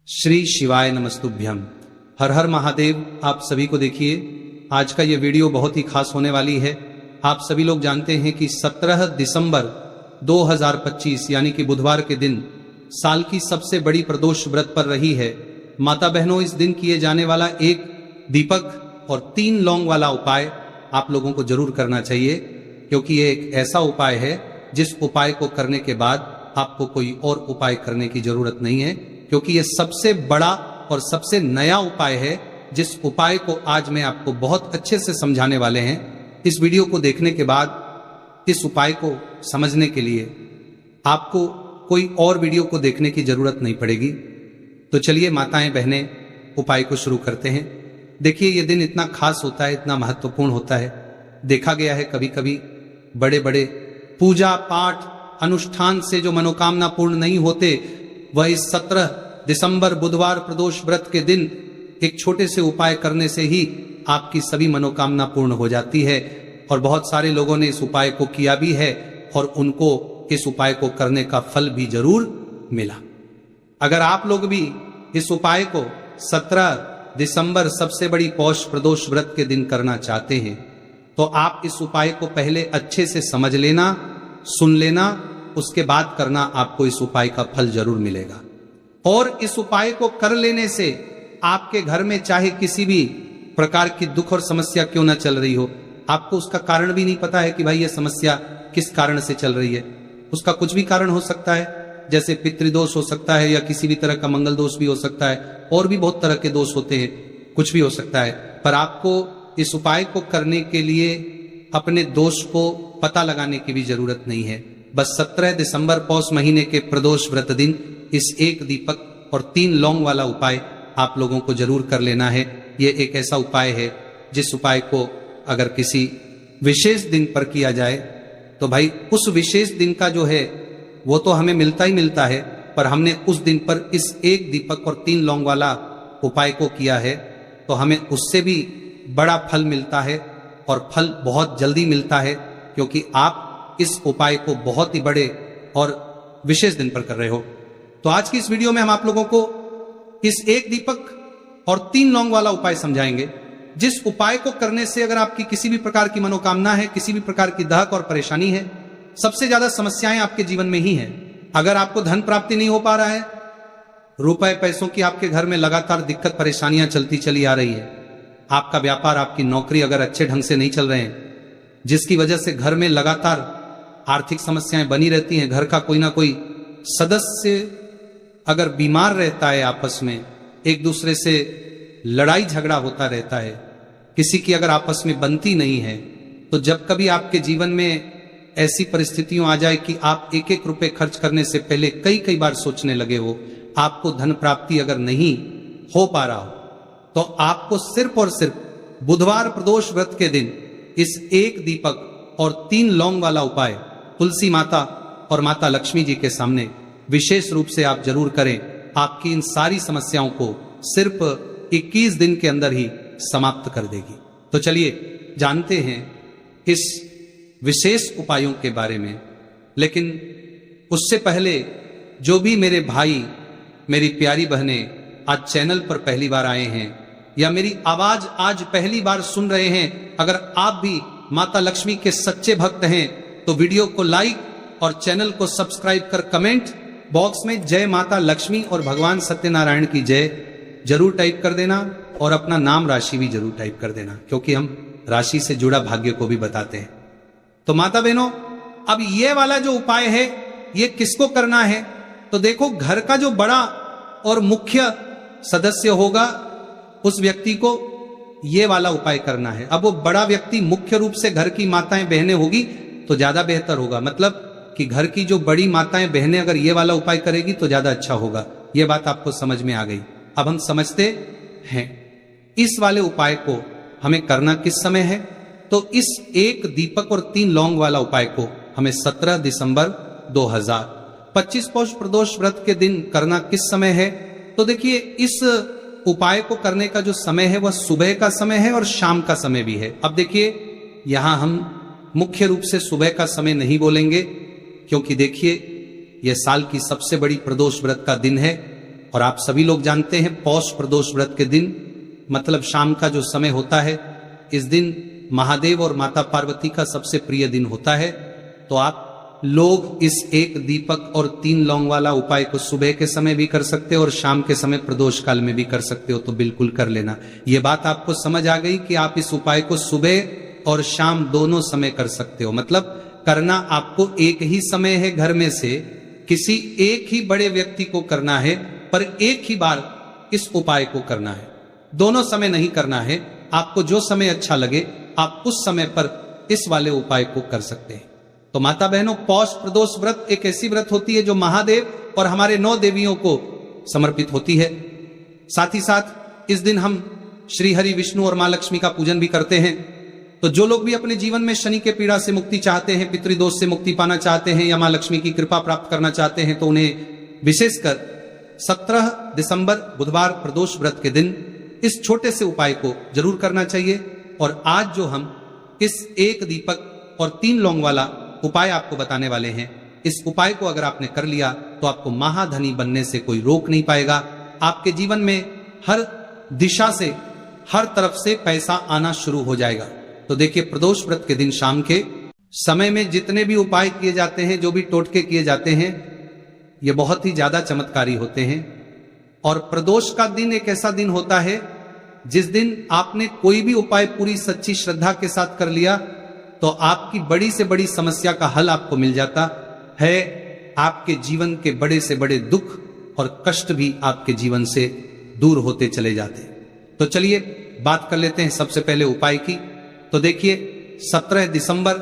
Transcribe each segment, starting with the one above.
श्री शिवाय नमस्तुभ्यम। हर हर महादेव। आप सभी को देखिए, आज का ये वीडियो बहुत ही खास होने वाली है। आप सभी लोग जानते हैं कि 17 दिसंबर 2025 यानी कि बुधवार के दिन साल की सबसे बड़ी प्रदोष व्रत पर रही है। माता बहनों, इस दिन किए जाने वाला एक दीपक और 3 लौंग वाला उपाय आप लोगों को जरूर करना चाहिए, क्योंकि ये एक ऐसा उपाय है जिस उपाय को करने के बाद आपको कोई और उपाय करने की जरूरत नहीं है, क्योंकि ये सबसे बड़ा और सबसे नया उपाय है। जिस उपाय को आज मैं आपको बहुत अच्छे से समझाने वाले हैं, इस वीडियो को देखने के बाद इस उपाय को समझने के लिए आपको कोई और वीडियो को देखने की जरूरत नहीं पड़ेगी। तो चलिए माताएं बहनें, उपाय को शुरू करते हैं। देखिए, ये दिन इतना खास होता है, इतना महत्वपूर्ण होता है। देखा गया है कभी कभी बड़े बड़े पूजा पाठ अनुष्ठान से जो मनोकामना पूर्ण नहीं होते, वह इस 17 दिसंबर बुधवार प्रदोष व्रत के दिन एक छोटे से उपाय करने से ही आपकी सभी मनोकामना पूर्ण हो जाती है। और बहुत सारे लोगों ने इस उपाय को किया भी है और उनको इस उपाय को करने का फल भी जरूर मिला। अगर आप लोग भी इस उपाय को 17 दिसंबर सबसे बड़ी पौष प्रदोष व्रत के दिन करना चाहते हैं, तो आप इस उपाय को पहले अच्छे से समझ लेना, सुन लेना, उसके बाद करना। आपको इस उपाय का फल जरूर मिलेगा। और इस उपाय को कर लेने से आपके घर में चाहे किसी भी प्रकार की दुख और समस्या क्यों ना चल रही हो, आपको उसका कारण भी नहीं पता है कि भाई ये समस्या किस कारण से चल रही है। उसका कुछ भी कारण हो सकता है, जैसे पितृदोष हो सकता है या किसी भी तरह का मंगल दोष भी हो सकता है, और भी बहुत तरह के दोष होते हैं, कुछ भी हो सकता है। पर आपको इस उपाय को करने के लिए अपने दोष को पता लगाने की भी जरूरत नहीं है। बस 17 दिसंबर पौष महीने के प्रदोष व्रत दिन इस एक दीपक और 3 लौंग वाला उपाय आप लोगों को जरूर कर लेना है। ये एक ऐसा उपाय है जिस उपाय को अगर किसी विशेष दिन पर किया जाए तो भाई उस विशेष दिन का जो है वो तो हमें मिलता ही मिलता है, पर हमने उस दिन पर इस एक दीपक और 3 लौंग वाला उपाय को किया है तो हमें उससे भी बड़ा फल मिलता है, और फल बहुत जल्दी मिलता है, क्योंकि आप इस उपाय को बहुत ही बड़े और विशेष दिन पर कर रहे हो। तो आज की इस वीडियो में हम आप लोगों को इस एक दीपक और 3 लौंग वाला उपाय समझाएंगे, जिस उपाय को करने से अगर आपकी किसी भी प्रकार की मनोकामना है, किसी भी प्रकार की दहक और परेशानी है, सबसे ज्यादा समस्याएं आपके जीवन में ही हैं। अगर आपको धन प्राप्ति नहीं हो पा रहा है, रुपए पैसों की आपके घर में लगातार दिक्कत परेशानियां चलती चली आ रही है, आपका व्यापार आपकी नौकरी अगर अच्छे ढंग से नहीं चल रहे हैं, जिसकी वजह से घर में लगातार आर्थिक समस्याएं बनी रहती हैं, घर का कोई ना कोई सदस्य अगर बीमार रहता है, आपस में एक दूसरे से लड़ाई झगड़ा होता रहता है, किसी की अगर आपस में बनती नहीं है, तो जब कभी आपके जीवन में ऐसी परिस्थितियां आ जाए कि आप एक एक रुपए खर्च करने से पहले कई कई बार सोचने लगे हो, आपको धन प्राप्ति अगर नहीं हो पा रहा हो, तो आपको सिर्फ और सिर्फ बुधवार प्रदोष व्रत के दिन इस एक दीपक और 3 लौंग वाला उपाय तुलसी माता और माता लक्ष्मी जी के सामने विशेष रूप से आप जरूर करें। आपकी इन सारी समस्याओं को सिर्फ 21 दिन के अंदर ही समाप्त कर देगी। तो चलिए जानते हैं इस विशेष उपायों के बारे में। लेकिन उससे पहले जो भी मेरे भाई, मेरी प्यारी बहनें आज चैनल पर पहली बार आए हैं या मेरी आवाज आज पहली बार सुन रहे हैं, अगर आप भी माता लक्ष्मी के सच्चे भक्त हैं तो वीडियो को लाइक और चैनल को सब्सक्राइब कर कमेंट बॉक्स में जय माता लक्ष्मी और भगवान सत्यनारायण की जय जरूर टाइप कर देना, और अपना नाम राशि भी जरूर टाइप कर देना, क्योंकि हम राशि से जुड़ा भाग्य को भी बताते हैं। तो माता बहनों, अब ये वाला जो उपाय है ये किसको करना है? तो देखो, घर का जो बड़ा और मुख्य सदस्य होगा उस व्यक्ति को ये वाला उपाय करना है। अब वो बड़ा व्यक्ति मुख्य रूप से घर की माताएं बहनें होगी तो ज्यादा बेहतर होगा, मतलब कि घर की जो बड़ी माताएं बहनें अगर ये वाला उपाय करेगी तो ज्यादा अच्छा होगा। ये बात आपको समझ में आ गई। अब हम समझते हैं इस वाले उपाय को हमें करना किस समय है। तो इस एक दीपक और 3 लौंग वाला उपाय को हमें 17 दिसंबर 2025 पौष प्रदोष व्रत के दिन करना किस समय है। तो देखिए, इस उपाय को करने का जो समय है वह सुबह का समय है और शाम का समय भी है। अब देखिए, यहां हम मुख्य रूप से सुबह का समय नहीं बोलेंगे, क्योंकि देखिए यह साल की सबसे बड़ी प्रदोष व्रत का दिन है और आप सभी लोग जानते हैं पौष प्रदोष व्रत के दिन मतलब शाम का जो समय होता है, इस दिन महादेव और माता पार्वती का सबसे प्रिय दिन होता है। तो आप लोग इस एक दीपक और 3 लौंग वाला उपाय को सुबह के समय भी कर सकते हो और शाम के समय प्रदोष काल में भी कर सकते हो, तो बिल्कुल कर लेना। ये बात आपको समझ आ गई कि आप इस उपाय को सुबह और शाम दोनों समय कर सकते हो। मतलब करना आपको एक ही समय है, घर में से किसी एक ही बड़े व्यक्ति को करना है, पर एक ही बार इस उपाय को करना है, दोनों समय नहीं करना है। आपको जो समय अच्छा लगे आप उस समय पर इस वाले उपाय को कर सकते हैं। तो माता बहनों, पौष प्रदोष व्रत एक ऐसी व्रत होती है जो महादेव और हमारे 9 देवियों को समर्पित होती है। साथ ही साथ इस दिन हम श्री हरि विष्णु और मां लक्ष्मी का पूजन भी करते हैं। तो जो लोग भी अपने जीवन में शनि के पीड़ा से मुक्ति चाहते हैं, पितृदोष से मुक्ति पाना चाहते हैं या मां लक्ष्मी की कृपा प्राप्त करना चाहते हैं, तो उन्हें विशेषकर 17 दिसंबर बुधवार प्रदोष व्रत के दिन इस छोटे से उपाय को जरूर करना चाहिए। और आज जो हम इस एक दीपक और 3 लौंग वाला उपाय आपको बताने वाले हैं, इस उपाय को अगर आपने कर लिया तो आपको महाधनी बनने से कोई रोक नहीं पाएगा। आपके जीवन में हर दिशा से, हर तरफ से पैसा आना शुरू हो जाएगा। तो देखिए, प्रदोष व्रत के दिन शाम के समय में जितने भी उपाय किए जाते हैं, जो भी टोटके किए जाते हैं, ये बहुत ही ज्यादा चमत्कारी होते हैं। और प्रदोष का दिन एक ऐसा दिन होता है जिस दिन आपने कोई भी उपाय पूरी सच्ची श्रद्धा के साथ कर लिया तो आपकी बड़ी से बड़ी समस्या का हल आपको मिल जाता है। आपके जीवन के बड़े से बड़े दुख और कष्ट भी आपके जीवन से दूर होते चले जाते। तो चलिए बात कर लेते हैं सबसे पहले उपाय की। तो देखिए, 17 दिसंबर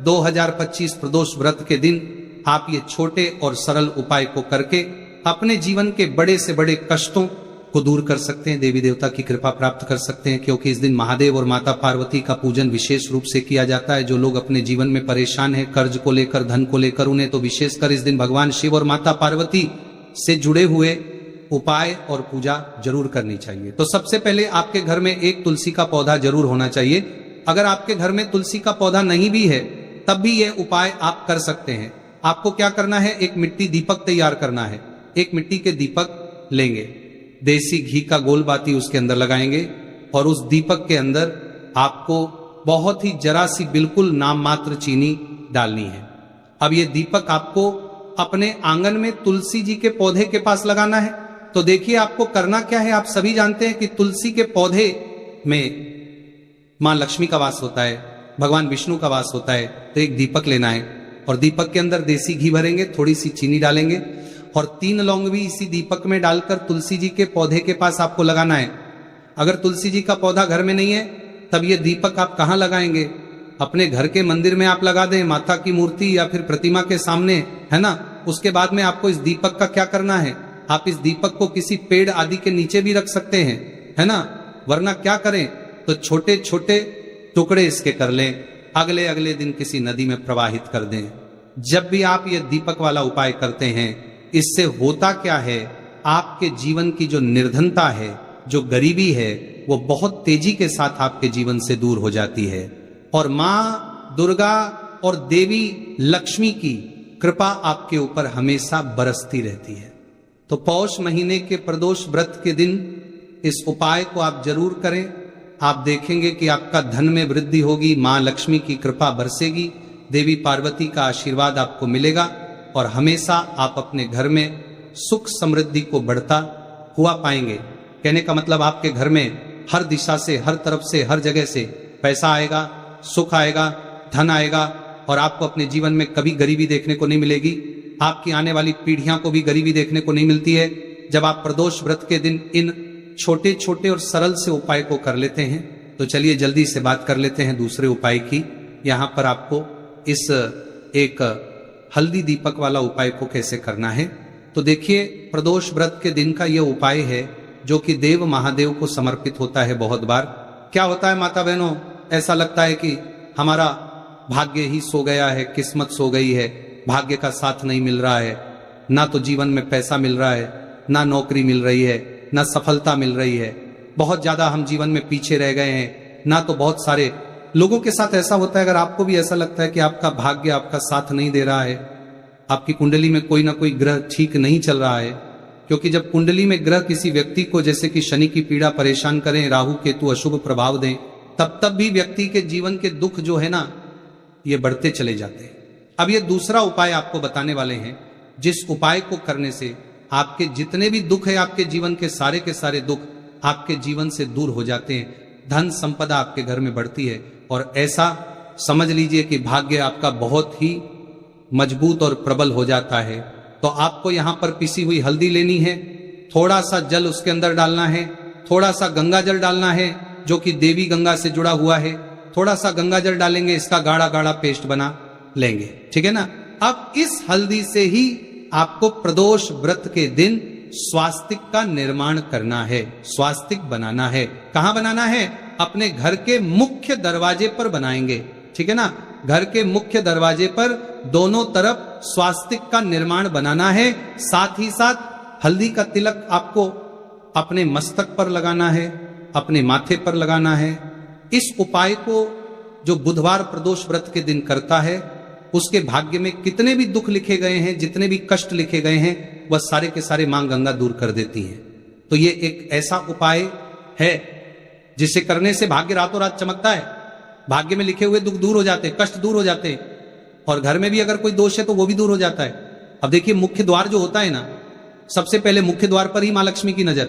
2025 प्रदोष व्रत के दिन आप ये छोटे और सरल उपाय को करके अपने जीवन के बड़े से बड़े कष्टों को दूर कर सकते हैं, देवी देवता की कृपा प्राप्त कर सकते हैं। क्योंकि इस दिन महादेव और माता पार्वती का पूजन विशेष रूप से किया जाता है। जो लोग अपने जीवन में परेशान हैं, कर्ज को लेकर, धन को लेकर, उन्हें तो विशेषकर इस दिन भगवान शिव और माता पार्वती से जुड़े हुए उपाय और पूजा जरूर करनी चाहिए। तो सबसे पहले आपके घर में एक तुलसी का पौधा जरूर होना चाहिए। अगर आपके घर में तुलसी का पौधा नहीं भी है तब भी यह उपाय आप कर सकते हैं। आपको क्या करना है, एक मिट्टी दीपक तैयार करना है। एक मिट्टी के दीपक लेंगे, देसी घी का गोल बाती उसके अंदर लगाएंगे और उस दीपक के अंदर आपको बहुत ही जरा सी बिल्कुल नाम मात्र चीनी डालनी है। अब ये दीपक आपको अपने आंगन में तुलसी जी के पौधे के पास लगाना है। तो देखिए, आपको करना क्या है। आप सभी जानते हैं कि तुलसी के पौधे में मां लक्ष्मी का वास होता है, भगवान विष्णु का वास होता है। तो एक दीपक लेना है और दीपक के अंदर देसी घी भरेंगे, थोड़ी सी चीनी डालेंगे और 3 लौंग भी इसी दीपक में डालकर तुलसी जी के पौधे के पास आपको लगाना है। अगर तुलसी जी का पौधा घर में नहीं है तब ये दीपक आप कहां लगाएंगे? अपने घर के मंदिर में आप लगा दें, माता की मूर्ति या फिर प्रतिमा के सामने, है ना। उसके बाद में आपको इस दीपक का क्या करना है, आप इस दीपक को किसी पेड़ आदि के नीचे भी रख सकते हैं, है ना। वरना क्या करें, तो छोटे छोटे टुकड़े इसके कर लें, अगले अगले दिन किसी नदी में प्रवाहित कर दें। जब भी आप ये दीपक वाला उपाय करते हैं, इससे होता क्या है, आपके जीवन की जो निर्धनता है, जो गरीबी है, वो बहुत तेजी के साथ आपके जीवन से दूर हो जाती है। और मां दुर्गा और देवी लक्ष्मी की कृपा आपके ऊपर हमेशा बरसती रहती है। तो पौष महीने के प्रदोष व्रत के दिन इस उपाय को आप जरूर करें। आप देखेंगे कि आपका धन में वृद्धि होगी, मां लक्ष्मी की कृपा बरसेगी, देवी पार्वती का आशीर्वाद आपको मिलेगा और हमेशा आप अपने घर में सुख समृद्धि को बढ़ता हुआ पाएंगे। कहने का मतलब, आपके घर में हर दिशा से, हर तरफ से, हर जगह से पैसा आएगा, सुख आएगा, धन आएगा और आपको अपने जीवन में कभी गरीबी देखने को नहीं मिलेगी। आपकी आने वाली पीढ़ियां को भी गरीबी देखने को नहीं मिलती है जब आप प्रदोष व्रत के दिन इन छोटे छोटे और सरल से उपाय को कर लेते हैं। तो चलिए जल्दी से बात कर लेते हैं दूसरे उपाय की। यहां पर आपको इस एक हल्दी दीपक वाला उपाय को कैसे करना है। तो देखिए, प्रदोष व्रत के दिन का यह उपाय है जो कि देव महादेव को समर्पित होता है। बहुत बार क्या होता है माता बहनों, ऐसा लगता है कि हमारा भाग्य ही सो गया है, किस्मत सो गई है, भाग्य का साथ नहीं मिल रहा है, ना तो जीवन में पैसा मिल रहा है, ना नौकरी मिल रही है, ना सफलता मिल रही है, बहुत ज्यादा हम जीवन में पीछे रह गए हैं। ना तो बहुत सारे लोगों के साथ ऐसा होता है। अगर आपको भी ऐसा लगता है कि आपका भाग्य आपका साथ नहीं दे रहा है, आपकी कुंडली में कोई ना कोई ग्रह ठीक नहीं चल रहा है, क्योंकि जब कुंडली में ग्रह किसी व्यक्ति को जैसे कि शनि की पीड़ा परेशान करें, राहु केतु अशुभ प्रभाव दें, तब भी व्यक्ति के जीवन के दुख जो है ना, ये बढ़ते चले जाते हैं। अब ये दूसरा उपाय आपको बताने वाले हैं, जिस उपाय को करने से आपके जितने भी दुख है, आपके जीवन के सारे दुख आपके जीवन से दूर हो जाते हैं, धन संपदा आपके घर में बढ़ती है, और ऐसा समझ लीजिए कि भाग्य आपका बहुत ही मजबूत और प्रबल हो जाता है। तो आपको यहां पर पिसी हुई हल्दी लेनी है, थोड़ा सा जल उसके अंदर डालना है, थोड़ा सा गंगा जल डालना है जो कि देवी गंगा से जुड़ा हुआ है, थोड़ा सा गंगा जल डालेंगे, इसका गाढ़ा गाढ़ा पेस्ट बना लेंगे, ठीक है ना। अब इस हल्दी से ही आपको प्रदोष व्रत के दिन स्वास्तिक का निर्माण करना है, स्वास्तिक बनाना है। कहां बनाना है? अपने घर के मुख्य दरवाजे पर बनाएंगे, ठीक है ना। घर के मुख्य दरवाजे पर दोनों तरफ स्वास्तिक का निर्माण बनाना है। साथ ही साथ हल्दी का तिलक आपको अपने मस्तक पर लगाना है, अपने माथे पर लगाना है। इस उपाय को जो बुधवार प्रदोष व्रत के दिन करता है, उसके भाग्य में कितने भी दुख लिखे गए हैं, जितने भी कष्ट लिखे गए हैं, वह सारे के सारे मां गंगा दूर कर देती है। तो ये एक ऐसा उपाय है जिसे करने से भाग्य रातों रात चमकता है, भाग्य में लिखे हुए दुख दूर हो जाते हैं, कष्ट दूर हो जाते हैं, और घर में भी अगर कोई दोष है तो वो भी दूर हो जाता है। अब देखिए, मुख्य द्वार जो होता है ना, सबसे पहले मुख्य द्वार पर ही मां लक्ष्मी की नजर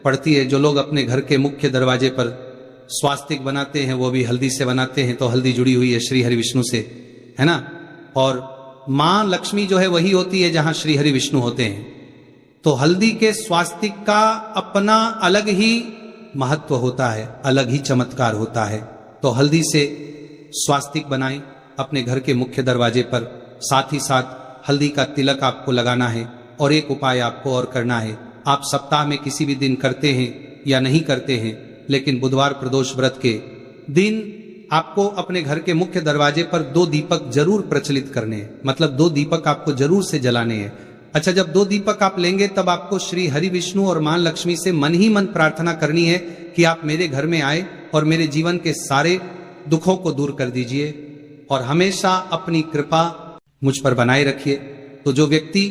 पड़ती है। जो लोग अपने घर के मुख्य दरवाजे पर स्वास्तिक बनाते हैं, वो भी हल्दी से बनाते हैं, तो हल्दी जुड़ी हुई है श्री हरि विष्णु से, है ना। और मां लक्ष्मी जो है वही होती है जहां श्री हरि विष्णु होते हैं। तो हल्दी के स्वास्तिक का अपना अलग ही महत्व होता है, अलग ही चमत्कार होता है। तो हल्दी से स्वास्तिक बनाएं अपने घर के मुख्य दरवाजे पर, साथ ही साथ हल्दी का तिलक आपको लगाना है। और एक उपाय आपको और करना है, आप सप्ताह में किसी भी दिन करते हैं या नहीं करते हैं, लेकिन बुधवार प्रदोष व्रत के दिन आपको अपने घर के मुख्य दरवाजे पर 2 दीपक जरूर प्रचलित करने हैं, मतलब 2 दीपक आपको जरूर से जलाने हैं। अच्छा, जब 2 दीपक आप लेंगे तब आपको श्री हरि विष्णु और मां लक्ष्मी से मन ही मन प्रार्थना करनी है कि आप मेरे घर में आए और मेरे जीवन के सारे दुखों को दूर कर दीजिए और हमेशा अपनी कृपा मुझ पर बनाए रखिए। तो जो व्यक्ति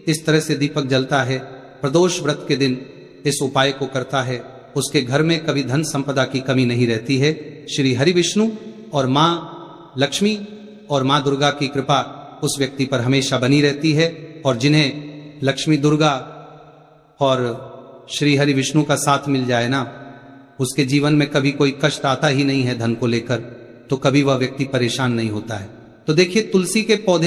इस तरह से दीपक जलता है, प्रदोष व्रत के दिन इस उपाय को करता है, उसके घर में कभी धन संपदा की कमी नहीं रहती है। श्री हरि विष्णु और मां लक्ष्मी और मां दुर्गा की कृपा उस व्यक्ति पर हमेशा बनी रहती है। और जिन्हें लक्ष्मी दुर्गा और श्री हरि विष्णु का साथ मिल जाए ना, उसके जीवन में कभी कोई कष्ट आता ही नहीं है धन को लेकर, तो कभी वह व्यक्ति परेशान नहीं होता है। तो देखिए, तुलसी के पौधे